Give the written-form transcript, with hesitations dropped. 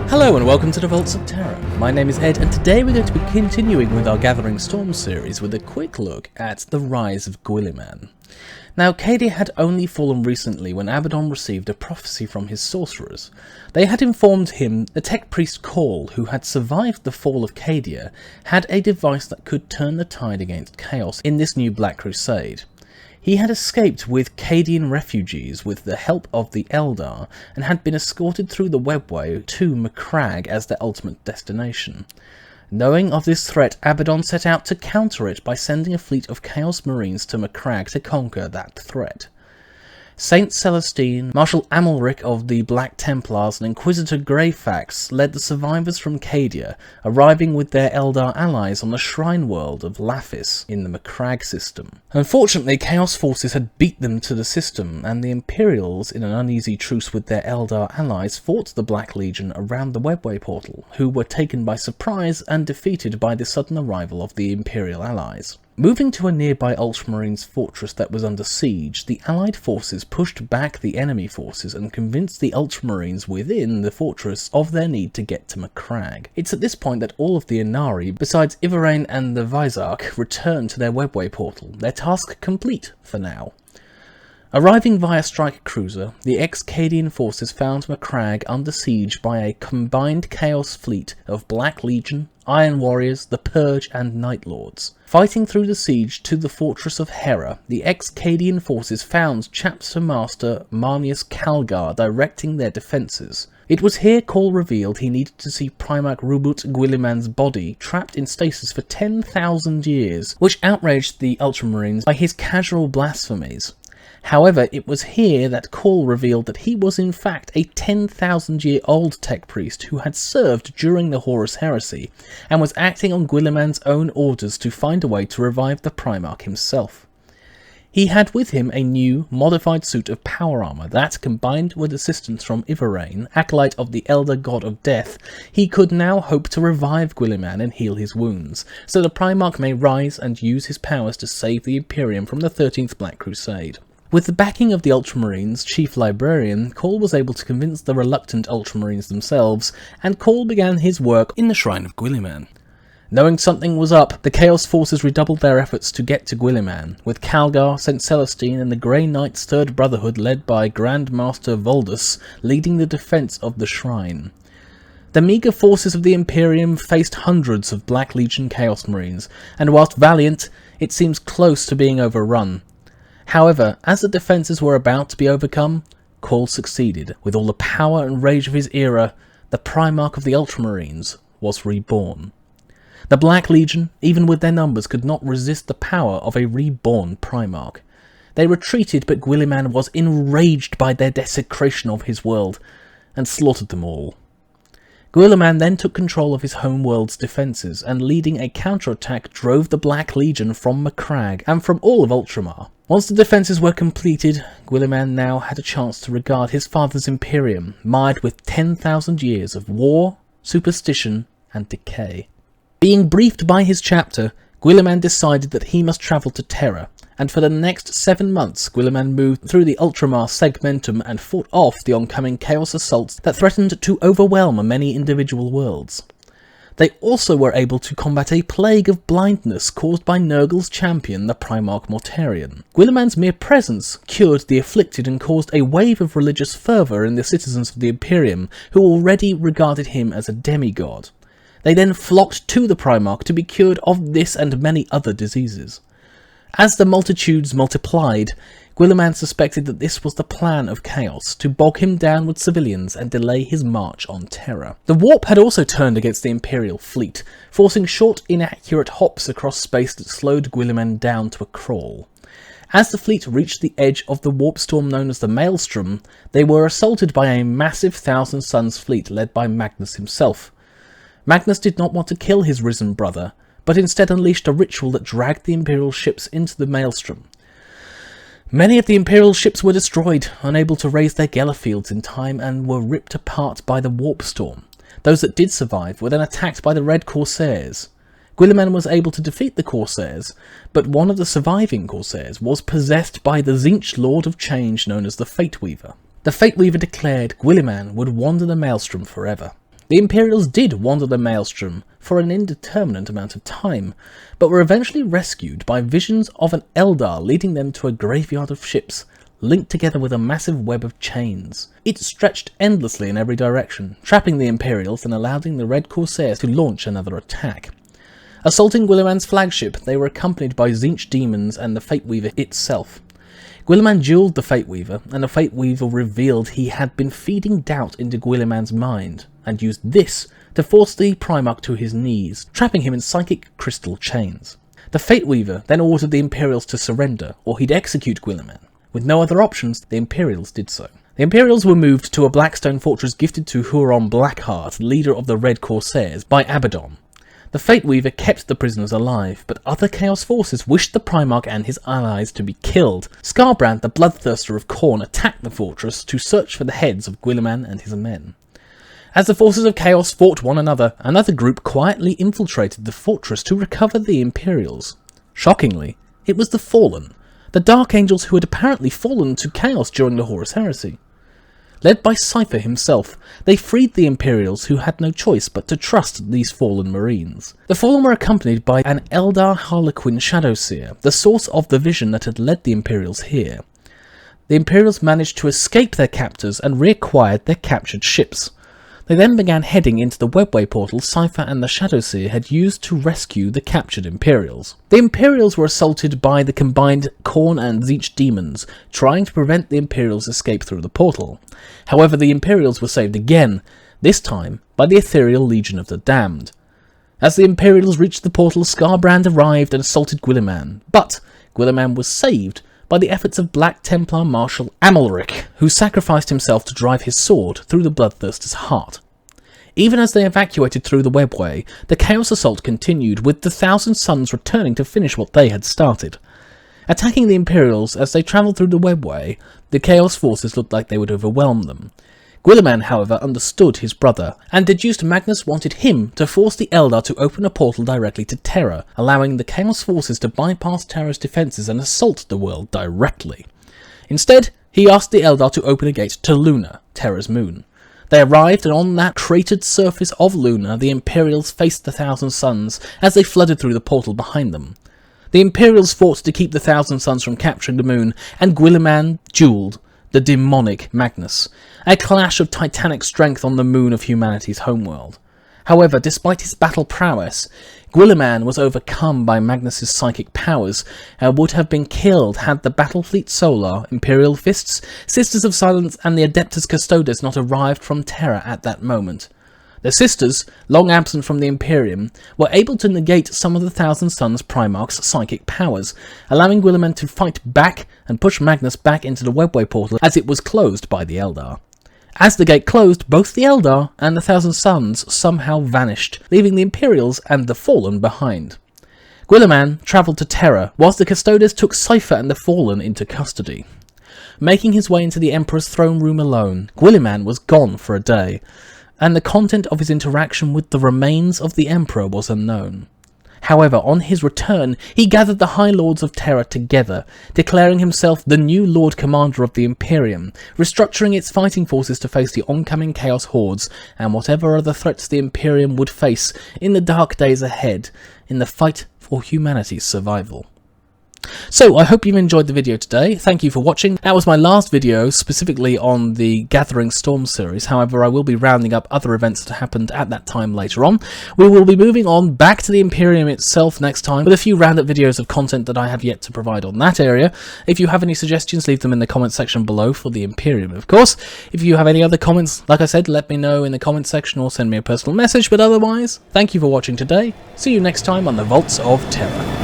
Hello and welcome to the Vaults of Terra. My name is Ed and today we're going to be continuing with our Gathering Storm series with a quick look at the rise of Guilliman. Now, Cadia had only fallen recently when Abaddon received a prophecy from his sorcerers. They had informed him the tech priest Call, who had survived the fall of Cadia, had a device that could turn the tide against chaos in this new Black Crusade. He had escaped with Cadian refugees with the help of the Eldar and had been escorted through the webway to Macragge as their ultimate destination. Knowing of this threat, Abaddon set out to counter it by sending a fleet of Chaos Marines to Macragge to conquer that threat. Saint Celestine, Marshal Amalric of the Black Templars and Inquisitor Greyfax led the survivors from Cadia, arriving with their Eldar allies on the shrine world of Laphis in the Macragge system. Unfortunately, Chaos forces had beat them to the system, and the Imperials, in an uneasy truce with their Eldar allies, fought the Black Legion around the Webway portal, who were taken by surprise and defeated by the sudden arrival of the Imperial allies. Moving to a nearby Ultramarines fortress that was under siege, the Allied forces pushed back the enemy forces and convinced the Ultramarines within the fortress of their need to get to Macragge. It's at this point that all of the Inari, besides Ivarain and the Vizarch, return to their Webway portal, their task complete for now. Arriving via strike cruiser, the ex-Cadian forces found Macragge under siege by a combined Chaos fleet of Black Legion, Iron Warriors, the Purge and Night Lords. Fighting through the siege to the fortress of Hera, the ex-Cadian forces found Chapter Master Marnius Calgar directing their defences. It was here Call revealed he needed to see Primarch Roboute Guilliman's body trapped in stasis for 10,000 years, which outraged the Ultramarines by his casual blasphemies. However, it was here that Call revealed that he was in fact a 10,000-year-old tech priest who had served during the Horus Heresy, and was acting on Guilliman's own orders to find a way to revive the Primarch himself. He had with him a new, modified suit of power armour that, combined with assistance from Ivarain, acolyte of the Elder God of Death, he could now hope to revive Guilliman and heal his wounds, so the Primarch may rise and use his powers to save the Imperium from the 13th Black Crusade. With the backing of the Ultramarines' chief librarian, Call was able to convince the reluctant Ultramarines themselves, and Call began his work in the Shrine of Guilliman. Knowing something was up, the Chaos forces redoubled their efforts to get to Guilliman, with Calgar, St. Celestine and the Grey Knights' Third Brotherhood led by Grand Master Voldus leading the defence of the shrine. The meagre forces of the Imperium faced hundreds of Black Legion Chaos Marines, and whilst valiant, it seems close to being overrun. However, as the defences were about to be overcome, Call succeeded. With all the power and rage of his era, the Primarch of the Ultramarines was reborn. The Black Legion, even with their numbers, could not resist the power of a reborn Primarch. They retreated, but Guilliman was enraged by their desecration of his world, and slaughtered them all. Guilliman then took control of his homeworld's defences, and leading a counterattack drove the Black Legion from Macragge and from all of Ultramar. Once the defences were completed, Guilliman now had a chance to regard his father's Imperium, mired with 10,000 years of war, superstition and decay. Being briefed by his chapter, Guilliman decided that he must travel to Terra, and for the next 7 months Guilliman moved through the Ultramar segmentum and fought off the oncoming Chaos assaults that threatened to overwhelm many individual worlds. They also were able to combat a plague of blindness caused by Nurgle's champion, the Primarch Mortarion. Guilliman's mere presence cured the afflicted and caused a wave of religious fervour in the citizens of the Imperium, who already regarded him as a demigod. They then flocked to the Primarch to be cured of this and many other diseases. As the multitudes multiplied, Guilliman suspected that this was the plan of Chaos, to bog him down with civilians and delay his march on Terra. The warp had also turned against the Imperial fleet, forcing short, inaccurate hops across space that slowed Guilliman down to a crawl. As the fleet reached the edge of the warp storm known as the Maelstrom, they were assaulted by a massive Thousand Suns fleet led by Magnus himself. Magnus did not want to kill his risen brother, but instead unleashed a ritual that dragged the Imperial ships into the Maelstrom. Many of the Imperial ships were destroyed, unable to raise their Geller fields in time, and were ripped apart by the warp storm. Those that did survive were then attacked by the Red Corsairs. Guilliman was able to defeat the Corsairs, but one of the surviving Corsairs was possessed by the Tzeentch Lord of Change known as the Fate Weaver. The Fate Weaver declared Guilliman would wander the Maelstrom forever. The Imperials did wander the Maelstrom for an indeterminate amount of time, but were eventually rescued by visions of an Eldar leading them to a graveyard of ships, linked together with a massive web of chains. It stretched endlessly in every direction, trapping the Imperials and allowing the Red Corsairs to launch another attack. Assaulting Guilliman's flagship, they were accompanied by Tzeentch demons and the Fate Weaver itself. Guilliman duelled the Fate Weaver, and the Fate Weaver revealed he had been feeding doubt into Guilliman's mind, and used this to force the Primarch to his knees, trapping him in psychic crystal chains. The Fate Weaver then ordered the Imperials to surrender, or he'd execute Guilliman. With no other options, the Imperials did so. The Imperials were moved to a blackstone fortress gifted to Huron Blackheart, leader of the Red Corsairs, by Abaddon. The Fate Weaver kept the prisoners alive, but other Chaos forces wished the Primarch and his allies to be killed. Skarbrand, the bloodthirster of Khorne, attacked the fortress to search for the heads of Guilliman and his men. As the forces of Chaos fought one another, another group quietly infiltrated the fortress to recover the Imperials. Shockingly, it was the Fallen, the Dark Angels who had apparently fallen to Chaos during the Horus Heresy. Led by Cypher himself, they freed the Imperials who had no choice but to trust these fallen Marines. The Fallen were accompanied by an Eldar Harlequin Shadowseer, the source of the vision that had led the Imperials here. The Imperials managed to escape their captors and reacquired their captured ships. They then began heading into the webway portal Cypher and the Shadowseer had used to rescue the captured Imperials. The Imperials were assaulted by the combined Khorne and Tzeentch demons, trying to prevent the Imperials' escape through the portal. However, the Imperials were saved again, this time by the Ethereal Legion of the Damned. As the Imperials reached the portal, Skarbrand arrived and assaulted Guilliman, but Guilliman was saved by the efforts of Black Templar Marshal Amalric, who sacrificed himself to drive his sword through the Bloodthirster's heart. Even as they evacuated through the webway, the Chaos assault continued, with the Thousand Suns returning to finish what they had started. Attacking the Imperials as they travelled through the webway, the Chaos forces looked like they would overwhelm them. Guilliman, however, understood his brother, and deduced Magnus wanted him to force the Eldar to open a portal directly to Terra, allowing the Chaos forces to bypass Terra's defences and assault the world directly. Instead, he asked the Eldar to open a gate to Luna, Terra's moon. They arrived, and on that cratered surface of Luna, the Imperials faced the Thousand Suns as they flooded through the portal behind them. The Imperials fought to keep the Thousand Suns from capturing the moon, and Guilliman duelled the demonic Magnus, a clash of titanic strength on the moon of humanity's homeworld. However, despite his battle prowess, Guilliman was overcome by Magnus's psychic powers and would have been killed had the Battlefleet Solar, Imperial Fists, Sisters of Silence and the Adeptus Custodes not arrived from Terra at that moment. The Sisters, long absent from the Imperium, were able to negate some of the Thousand Suns Primarch's psychic powers, allowing Guilliman to fight back and push Magnus back into the webway portal as it was closed by the Eldar. As the gate closed, both the Eldar and the Thousand Suns somehow vanished, leaving the Imperials and the Fallen behind. Guilliman travelled to Terra, whilst the Custodes took Cypher and the Fallen into custody. Making his way into the Emperor's throne room alone, Guilliman was gone for a day, and the content of his interaction with the remains of the Emperor was unknown. However, on his return, he gathered the High Lords of Terra together, declaring himself the new Lord Commander of the Imperium, restructuring its fighting forces to face the oncoming Chaos hordes and whatever other threats the Imperium would face in the dark days ahead in the fight for humanity's survival. So, I hope you've enjoyed the video today. Thank you for watching. That was my last video specifically on the Gathering Storm series. However, I will be rounding up other events that happened at that time later on. We will be moving on back to the Imperium itself next time with a few roundup videos of content that I have yet to provide on that area. If you have any suggestions, leave them in the comment section below for the Imperium, of course. If you have any other comments, like I said, let me know in the comment section or send me a personal message. But otherwise, thank you for watching today. See you next time on the Vaults of Terra.